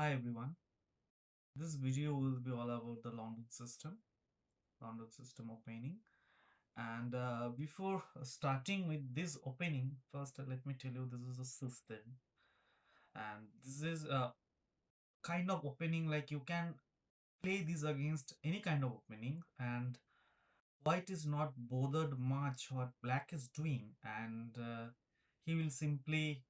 Hi everyone. This video will be all about the London system opening. And before starting with this opening, first let me tell you this is a system, and this is a kind of opening like you can play this against any kind of opening, and white is not bothered much what black is doing, and he will simply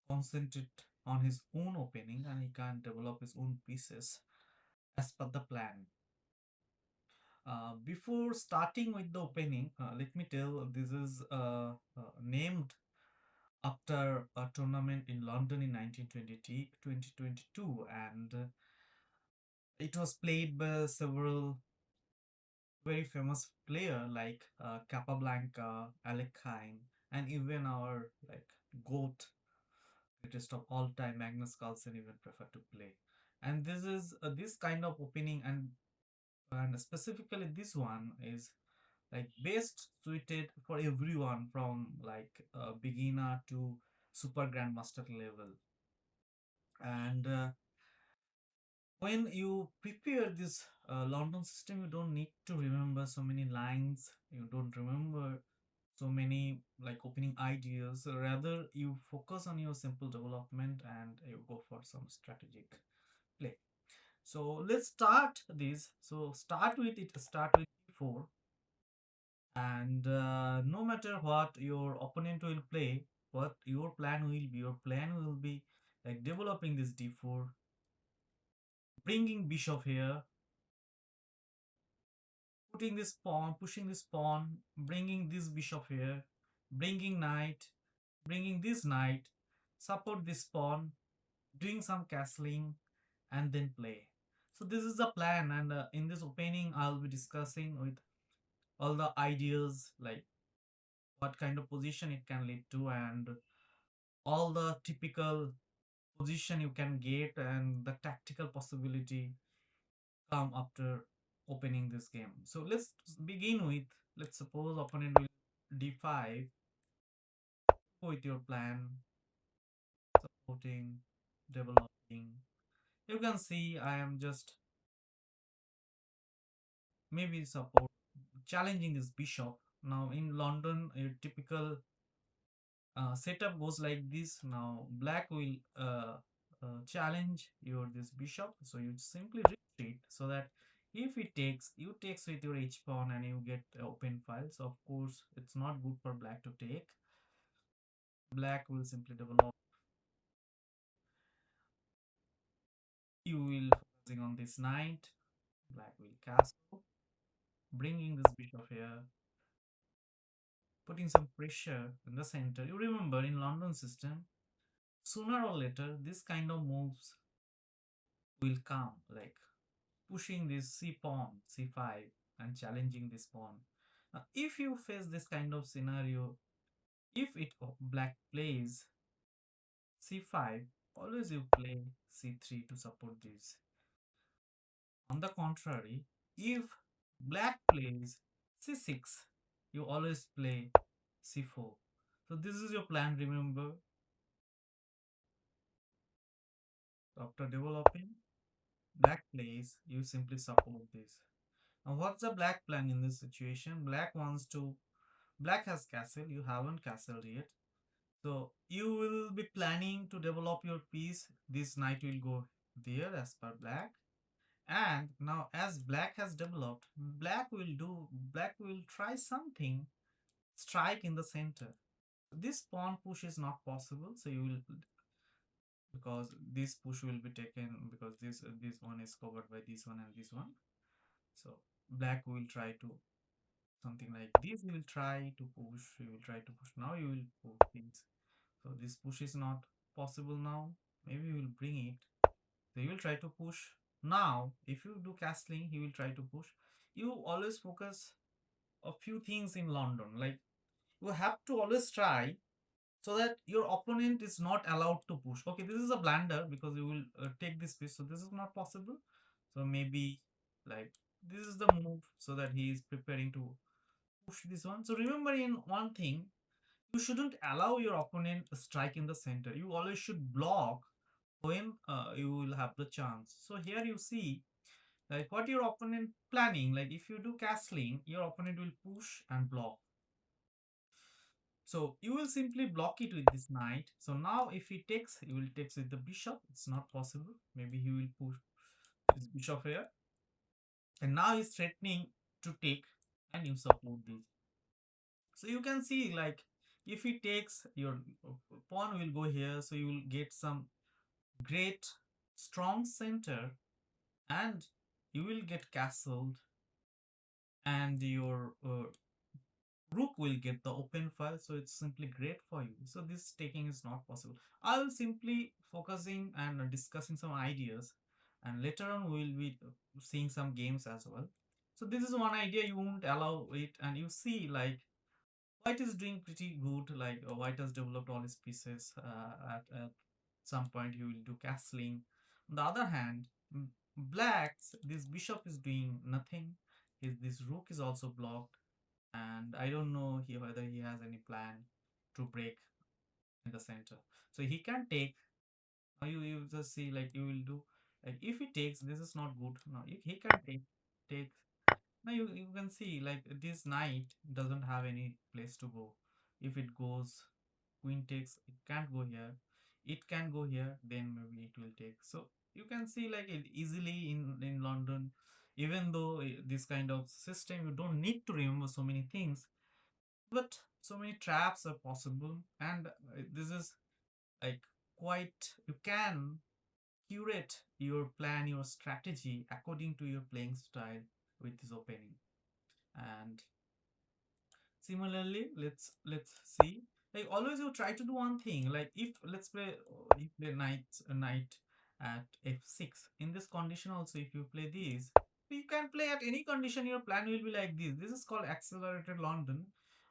concentrate on his own opening and he can develop his own pieces as per the plan. Before starting with the opening, let me tell this is named after a tournament in London in 2022, and it was played by several very famous player like Capablanca, Alec Hein, and even our like GOAT, greatest of all time, Magnus Carlsen even prefer to play. And this is this kind of opening, and specifically this one is like best suited for everyone from like beginner to super grandmaster level. And when you prepare this London system, you don't need to remember so many lines, you don't remember so many like opening ideas. Rather you focus on your simple development and you go for some strategic play. So let's start this. So start with e4. And no matter what your opponent will play, what your plan will be like developing this d4, bringing bishop here, putting this pawn, pushing this pawn, bringing this bishop here, bringing knight, bringing this knight, support this pawn, doing some castling, and then play. So this is the plan, and in this opening I'll be discussing with all the ideas like what kind of position it can lead to, and all the typical position you can get and the tactical possibility come after opening this game. So let's begin with, let's suppose opponent will d5, go with your plan, supporting, developing. You can see I am just maybe support challenging this bishop. Now in London, a typical setup goes like this. Now black will challenge your this bishop, so you simply retreat so that if it takes, you takes with your h pawn and you get open files. Of course it's not good for black to take. Black will simply develop, you will focusing on this knight, black will castle, bringing this bishop here, putting some pressure in the center. You remember in London system, sooner or later this kind of moves will come, like pushing this c pawn c5 and challenging this pawn. Now if you face this kind of scenario, if it black plays c5, always you play c3 to support this. On the contrary, if black plays c6, you always play c4. So this is your plan, remember. After developing, black plays, you simply support this. Now what's the black plan in this situation? Black has castle, you haven't castled yet. So you will be planning to develop your piece. This knight will go there as per black. And now as black has developed, black will try something, strike in the center. This pawn push is not possible. So you will, because this push will be taken, because this one is covered by this one and this one. So black will try to something like this. He will try to push. He will try to push. Now you will push things. So this push is not possible now. Maybe you will bring it. So he will try to push. Now, if you do castling, he will try to push. You always focus a few things in London. Like you have to always try so that your opponent is not allowed to push. Okay, this is a blunder because you will take this piece. So this is not possible. So maybe like this is the move so that he is preparing to push this one. So remember in one thing, you shouldn't allow your opponent a strike in the center. You always should block when you will have the chance. So here you see like what your opponent planning. Like if you do castling, your opponent will push and block. So you will simply block it with this knight. So now if he takes, he will takes with the bishop. It's not possible. Maybe he will push his bishop here. And now he's threatening to take and you support this. So you can see like if he takes, your pawn will go here. So you will get some great strong center and you will get castled and your rook will get the open file, so it's simply great for you. So this taking is not possible. I will simply focusing and discussing some ideas, and later on we will be seeing some games as well. So this is one idea, you won't allow it, and you see like white is doing pretty good. Like white has developed all his pieces. At some point he will do castling. On the other hand, blacks, this bishop is doing nothing. This rook is also blocked, and I don't know whether he has any plan to break in the center. So he can take. You just see like you will do like if he takes, this is not good. No, he can take. Now you can see like this knight doesn't have any place to go. If it goes queen takes, it can't go here. It can go here, then maybe it will take. So you can see like it easily in London. Even though this kind of system, you don't need to remember so many things, but so many traps are possible, and this is like quite, you can curate your plan, your strategy according to your playing style with this opening. And similarly, let's see. Like always, you try to do one thing. Like if let's play, you play knight at f6. In this condition, also if you play this, you can play at any condition. Your plan will be like this. This is called accelerated London.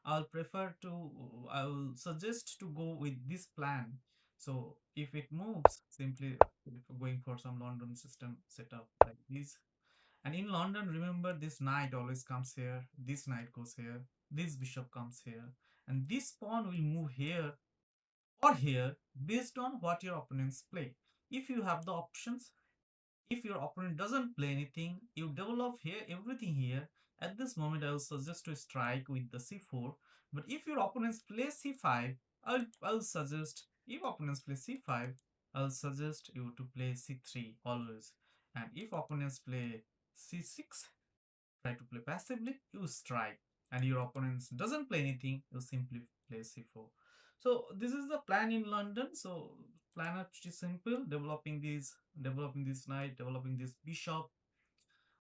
I'll prefer to. I will suggest to go with this plan. So if it moves, simply going for some London system setup like this. And in London, remember this knight always comes here, this knight goes here, this bishop comes here, and this pawn will move here or here based on what your opponents play. If you have the options, if your opponent doesn't play anything, you develop here everything here. At this moment, I will suggest to strike with the c4. But if your opponents play c5, I'll suggest, if opponents play c5, I'll suggest you to play c3 always. And if opponents play c6, try to play passively, you strike. And your opponent doesn't play anything, you simply play c4. So this is the plan in London. So plan are pretty simple, developing this knight, developing this bishop,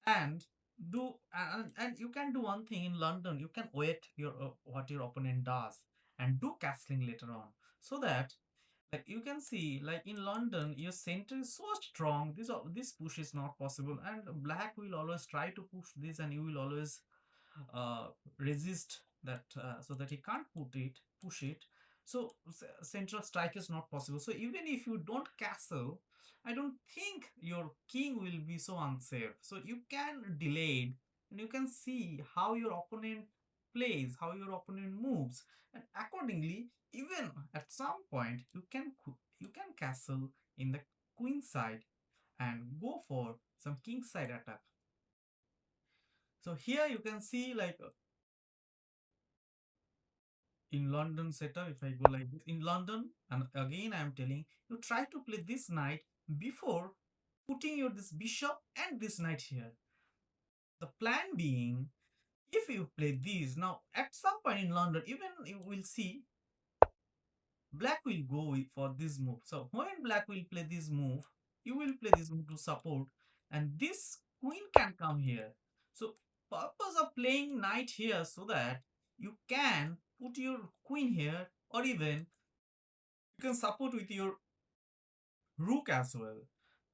and and you can do one thing in London. You can wait your what your opponent does and do castling later on, so that like you can see like in London your center is so strong, this push is not possible, and black will always try to push this, and you will always uh, resist that, so that he can't push it. So central strike is not possible. So even if you don't castle, I don't think your king will be so unsafe. So you can delay it, and you can see how your opponent plays, how your opponent moves, and accordingly, even at some point, you can castle in the queen side and go for some king side attack. So here you can see like in London setup, if I go like this, in London, and again I am telling you, try to play this knight before putting your this bishop and this knight here. The plan being, if you play these, now at some point in London, even you will see black will go for this move. So when black will play this move, you will play this move to support, and this queen can come here. So purpose of playing knight here, so that you can put your queen here, or even you can support with your rook as well,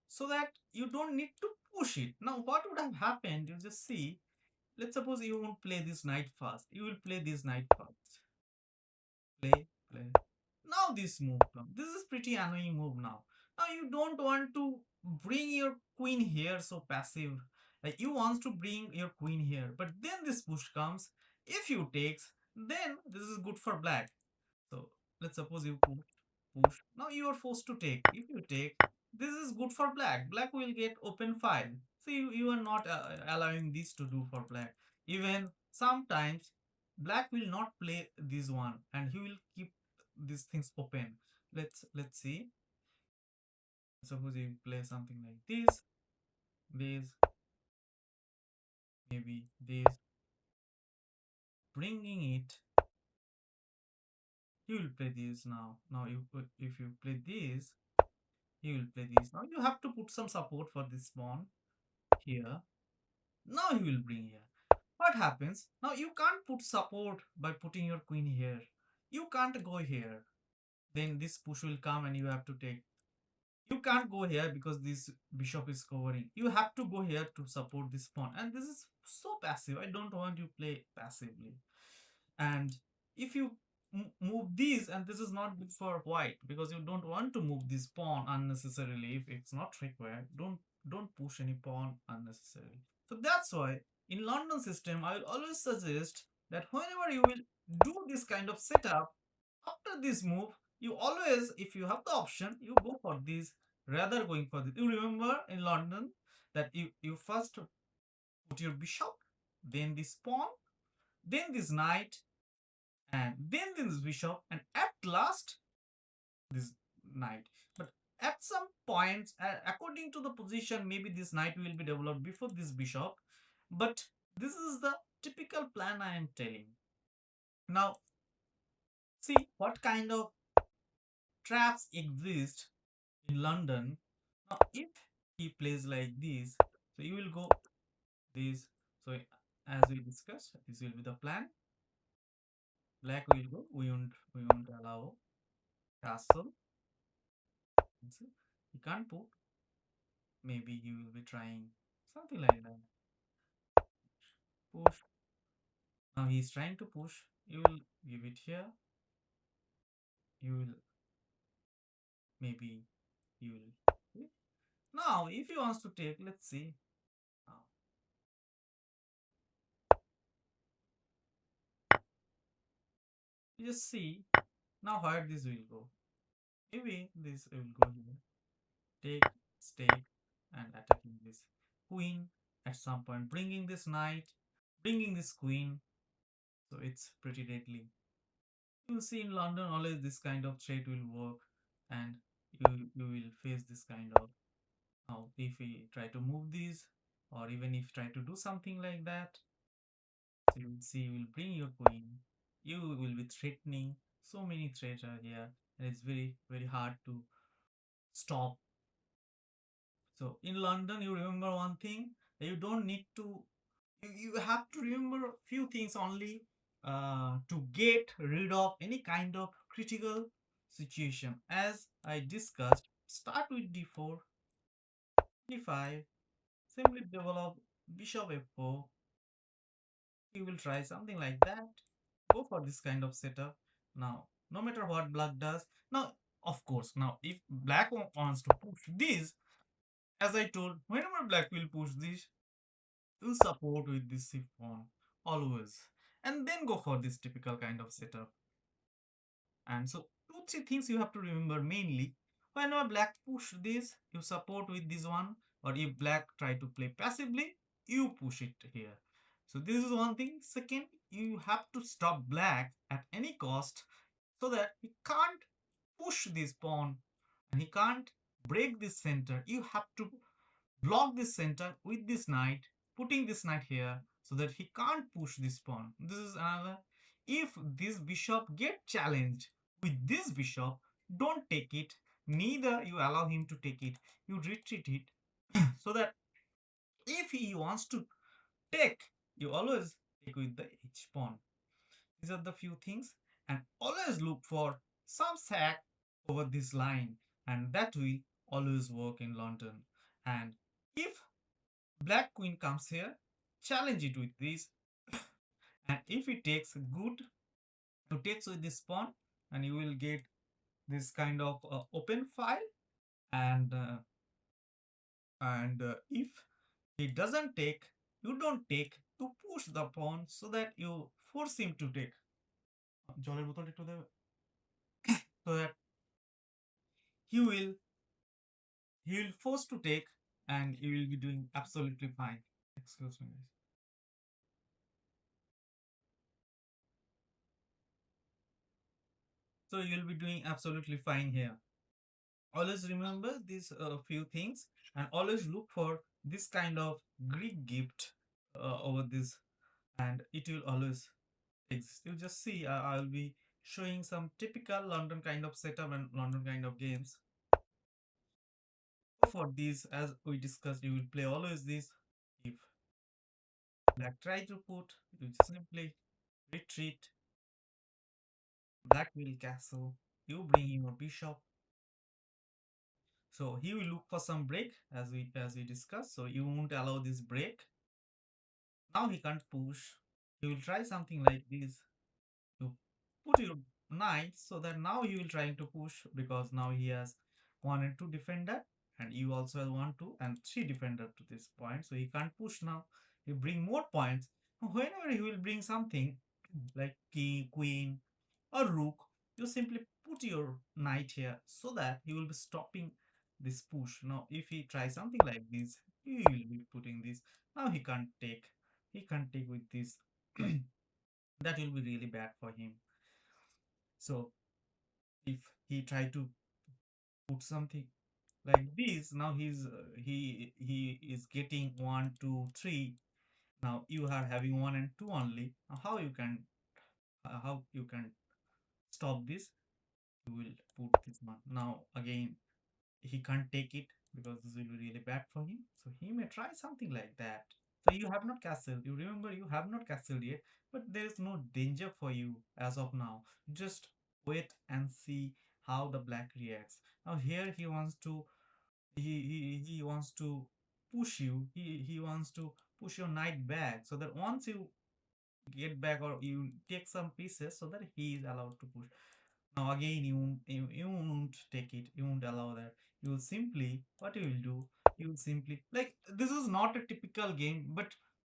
so that you don't need to push it. Now what would have happened, you just see, let's suppose you won't play this knight first, you will play this knight first, play. Now this move comes, this is pretty annoying move. Now you don't want to bring your queen here so passive, like you want to bring your queen here, but then this push comes. If you takes, then this is good for black. So let's suppose you push. Now you are forced to take. If you take, This is good for black. Black will get open file. So you are not allowing this to do for black. Even sometimes black will not play this one and he will keep these things open. Let's see. Suppose you play something like this, maybe this, bringing it. You will play this now. Now if you play this, he will play this. Now you have to put some support for this pawn here. Now he will bring here. What happens? Now you can't put support by putting your queen here. You can't go here. Then this push will come and you have to take. You can't go here because this bishop is covering. You have to go here to support this pawn. And this is so passive. I don't want you play passively. And if you move these, and this is not good for white because you don't want to move this pawn unnecessarily if it's not required. Don't push any pawn unnecessarily. So that's why in London system I will always suggest that whenever you will do this kind of setup, after this move you always, if you have the option, you go for this rather going for this. You remember in London that you first put your bishop, then this pawn, then this knight, and then this bishop, and at last this knight. But at some points, according to the position, maybe this knight will be developed before this bishop. But this is the typical plan I am telling. Now, see what kind of traps exist in London. Now, if he plays like this, so you will go this. So as we discussed, this will be the plan. Black will go. We won't allow castle. You can't put. Maybe you will be trying something like that. Push. Now he's trying to push. You will give it here. You will, maybe you will. Okay. Now, if he wants to take, let's see. Now, you just see now where this will go. Maybe this will go here. Take, stake, and attacking this queen at some point, bringing this knight, bringing this queen. So it's pretty deadly. You see in London always this kind of trade will work, and you will face this kind of. Now if we try to move these, or even if try to do something like that, so you will see you will bring your queen, you will be threatening. So many threats are here, and it's very hard to stop. So in London, you remember one thing, that you don't need to, you have to remember a few things only to get rid of any kind of critical situation. As I discussed, start with d4, d5, simply develop bishop f4. You will try something like that. Go for this kind of setup. Now, no matter what black does, now, of course, now if black wants to push this, as I told, whenever black will push this, you support with this shift pawn always, and then go for this typical kind of setup. And so two three things you have to remember mainly. Whenever black push this, you support with this one, or if black try to play passively, you push it here. So this is one thing. Second, you have to stop black at any cost so that he can't push this pawn and he can't break this center. You have to block this center with this knight, putting this knight here so that he can't push this pawn. This is another. If this bishop get challenged with this bishop, don't take it. Neither you allow him to take it. You retreat it so that if he wants to take, you always take with the h pawn. These are the few things, and always look for some sack over this line, and that will always work in London. And if black queen comes here, challenge it with this, and if it takes good, to takes with this pawn, and you will get this kind of open file. And if he doesn't take, you don't take, to push the pawn so that you force him to take. জলের বোতল একটু দেবে, so that he will he will force to take, and you will be doing absolutely fine. Excuse me, guys. So you'll be doing absolutely fine here. Always remember these few things, and always look for this kind of Greek gift over this, and it will always exist. You just see, I'll be showing some typical London kind of setup and London kind of games. For these, as we discussed, you will play always this. If black try to put, you just simply retreat. Black will castle. You bring in your bishop. So he will look for some break, as we discussed. So you won't allow this break. Now he can't push. He will try something like this. You put your knight so that now he will try to push, because now he has one and two defender, and you also have one, two, and three defender to this point. So he can't push now. You bring more points. Whenever he will bring something like king, queen, or rook, you simply put your knight here so that he will be stopping this push. Now, if he tries something like this, he will be putting this. Now he can't take. He can't take with this. That will be really bad for him. So if he try to put something like this, now he is getting one, two, three. Now you are having one and two only. Now how you can stop this? You will put this one. Now again, he can't take it because this will be really bad for him. So he may try something like that. So you have not castled. You remember, you have not castled yet, but there is no danger for you as of now. Just wait and see how the black reacts. Now here he wants to he wants to push you. He wants to push your knight back so that once you get back or you take some pieces, so that he is allowed to push. Now again, you won't take it. You won't allow that. You will simply, what you will do, you will simply, like, this is not a typical game, but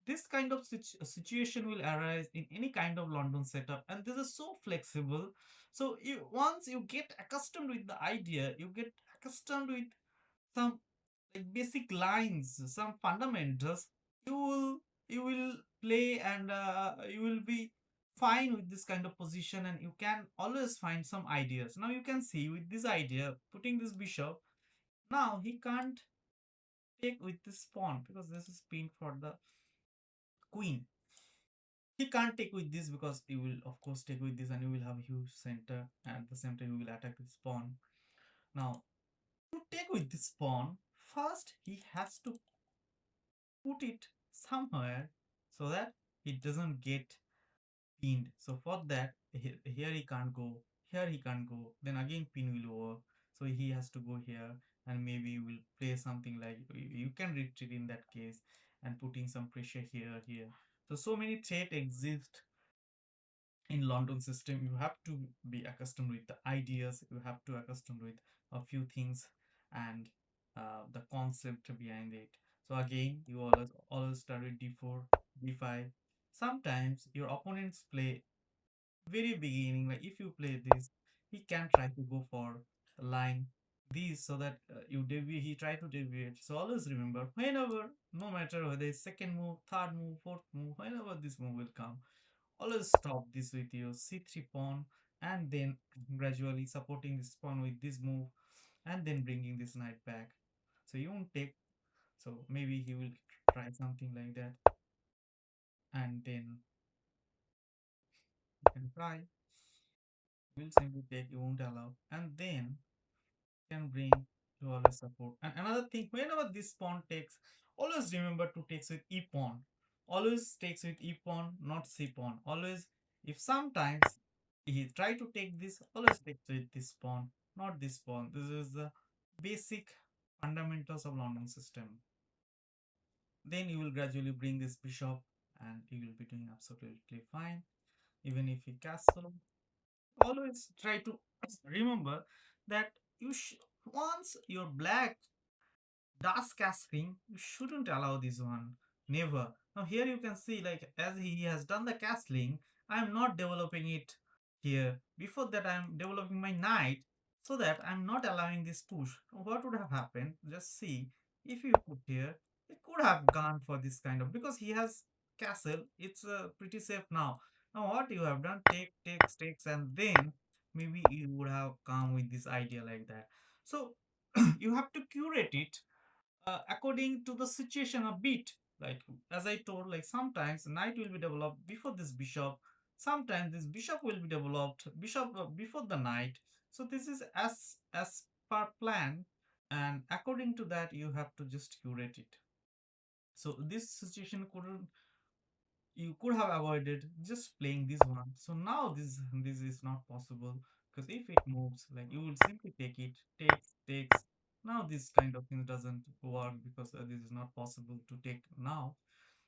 this kind of situation will arise in any kind of London setup, and this is so flexible. So you once you get accustomed with the idea, you get accustomed with some like basic lines, some fundamentals, you will play, and you will be fine with this kind of position, and you can always find some ideas. Now you can see with this idea, putting this bishop, now he can't take with this pawn because this is pinned for the queen. He can't take with this because he will of course take with this, and you will have a huge center, and at the same time you will attack this pawn. Now to take with this pawn, first he has to put it somewhere so that it doesn't get pinned. So for that, here he can't go, here he can't go, then again pin will over. So he has to go here, and maybe you will play something like you can retreat in that case, and putting some pressure here. So many threat exist in London system. You have to be accustomed with the ideas, you have to accustomed with a few things, and the concept behind it. So again, you always start with d4, d5. Sometimes your opponents play very beginning, like if you play this, he can try to go for a line these, so that you deviate, he try to deviate. So always remember, whenever, no matter whether it's second move, third move, fourth move, whenever this move will come, always stop this with your c3 pawn, and then gradually supporting this pawn with this move, and then bringing this knight back. So you won't take. So maybe he will try something like that, and then you can try. Will simply take, you won't allow, and then can bring to always support. And another thing, whenever this pawn takes, always remember to take with e pawn. Always takes with e pawn, not c pawn. Always, if sometimes he try to take this, always takes with this pawn, not this pawn. This is the basic fundamentals of London system. Then you will gradually bring this bishop, and you will be doing absolutely fine. Even if he castle, always try to remember that once your black does castling, you shouldn't allow this one. Never. Now here you can see, like, as he has done the castling, I am not developing it here. Before that, I am developing my knight. so that I'm not allowing this push. What would have happened? Just see, if you put here, it could have gone for this kind of, because he has castle, it's pretty safe now. Now what you have done, take, takes, takes, and then maybe you would have come with this idea like that. So you have to curate it according to the situation a bit. Like as I told, like sometimes knight will be developed before this bishop. Sometimes this bishop will be developed bishop before the knight. So this is as per plan, and according to that you have to just curate it. So this situation couldn't, you could have avoided just playing this one. So now this is not possible, because if it moves, like you will simply take it, takes, takes. Now this kind of thing doesn't work, because this is not possible to take now.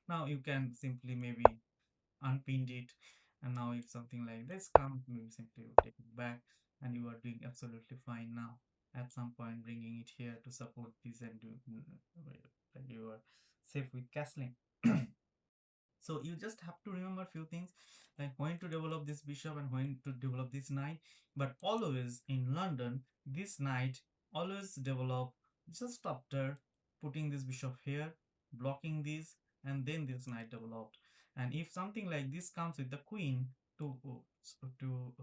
Now you can simply maybe unpinned it, and now if something like this comes, maybe simply you take it back, and you are doing absolutely fine now. At some point, bringing it here to support this and do like you are safe with castling. So you just have to remember few things, like when to develop this bishop and when to develop this knight. But always in London, this knight always develop just after putting this bishop here, blocking this, and then this knight developed. And if something like this comes with the queen to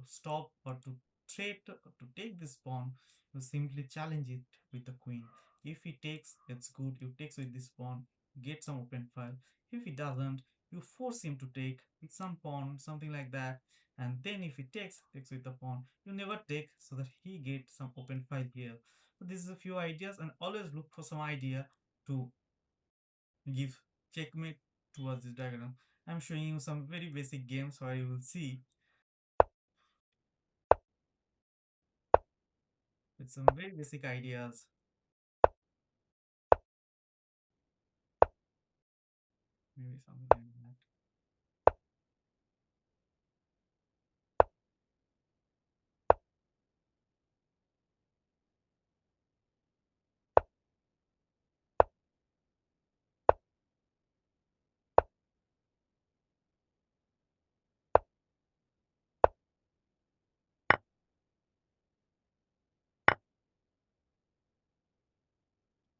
stop or to threat to take this pawn, you simply challenge it with the queen. If he takes, it's good. You takes with this pawn, get some open file. If he doesn't, you force him to take with some pawn, something like that. And then if he takes with the pawn, you never take, so that he gets some open file here. So this is a few ideas, and always look for some idea to give checkmate towards this diagram. I'm showing you some very basic games where you will see with some very basic ideas. Maybe something like that.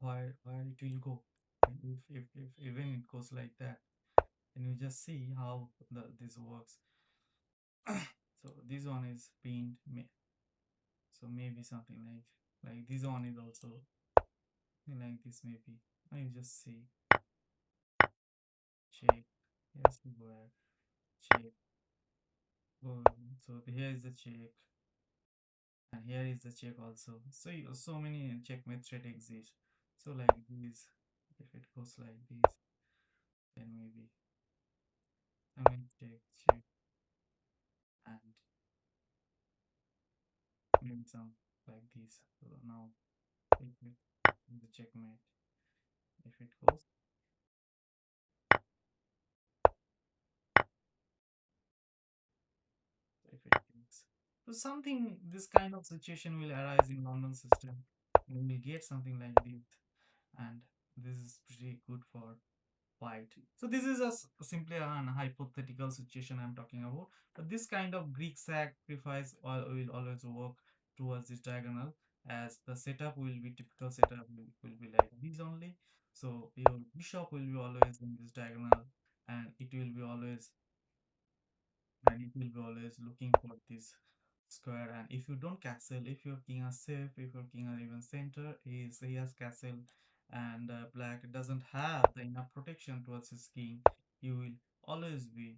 Why it will go. If even it goes like that, and you just see how this works. So this one is pinned. So maybe something like this one is also like this maybe. Now you just see check. Yes, where check. Go. So here is the check, and here is the check also. So so many checkmate threat exist. So like this, if it goes like this, then maybe I mean check, check, and maybe some like this. So now if it the checkmate, if it goes, if it takes. So something, this kind of situation will arise in London system. We will get something like this, and this is pretty good for white. So this is simply an hypothetical situation I'm talking about. But this kind of Greek sacrifice will always work towards this diagonal, as the setup will be typical setup will be like this only. So your bishop will be always in this diagonal, and it will be always, and it will be always looking for this square. And if you don't castle, if your king are safe, if your king are even center, he has castle, and black doesn't have the enough protection towards his king, you will always be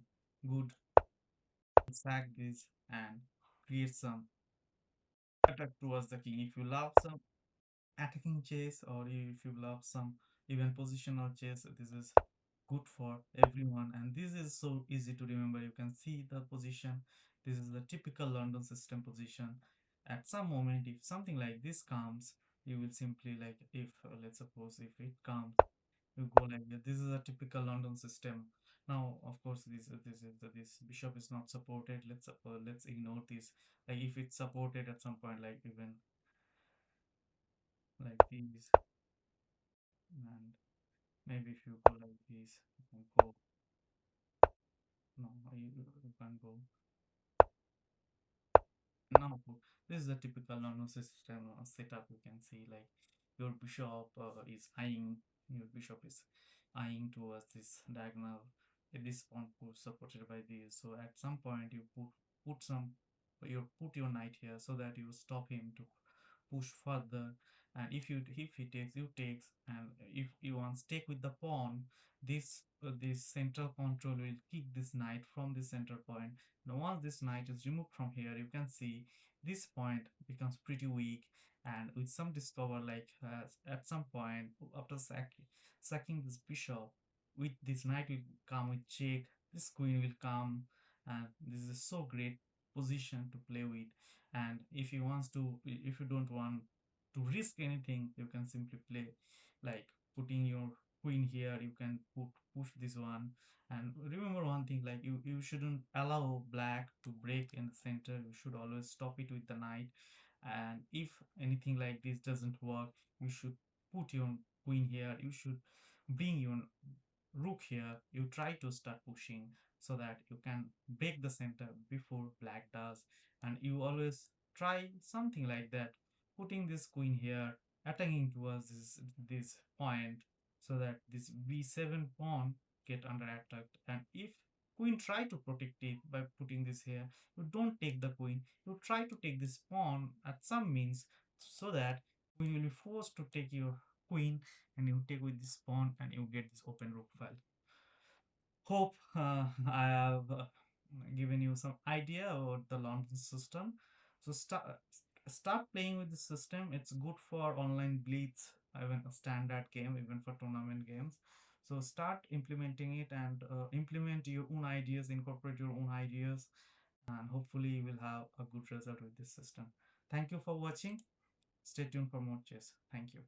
good to sack this and create some attack towards the king. If you love some attacking chess, or if you love some even positional chess, this is good for everyone, and this is so easy to remember. You can see the position. This is the typical London system position. At some moment, if something like this comes, you will simply, like, if let's suppose if it comes, you go like this. This is a typical London system. Now of course this bishop is not supported. Let's ignore this. Like if it's supported at some point, like even like these, and maybe if you go like this, you can go, no, you can't go Now, this is a typical non system setup. You can see like your bishop is eyeing, your bishop is eyeing towards this diagonal. This pawn push supported by this. So at some point you put some put your knight here so that you stop him to push further. And if he takes, you takes, and if you want stake with the pawn, this central control will kick this knight from the center point. Now once this knight is removed from here, you can see this point becomes pretty weak. And with some discover, like at some point after sacking this bishop, with this knight will come with check, this queen will come, and this is a so great position to play with. And if you don't want to risk anything, you can simply play like putting your queen here. You can push this one. And remember one thing, like you shouldn't allow black to break in the center. You should always stop it with the knight. And if anything like this doesn't work, you should put your queen here. You should bring your rook here. You try to start pushing so that you can break the center before black does. And you always try something like that, putting this queen here, attacking towards this point, so that this b7 pawn get under attack. And if queen try to protect it by putting this here, you don't take the queen, you try to take this pawn at some means, so that queen will be forced to take your queen, and you take with this pawn and you get this open rook file. Hope I have given you some idea about the launching system. So start playing with the system. It's good for online blitz, even a standard game, even for tournament games. So start implementing it, and implement your own ideas, incorporate your own ideas, and hopefully you will have a good result with this system. Thank you for watching. Stay tuned for more chess. Thank you.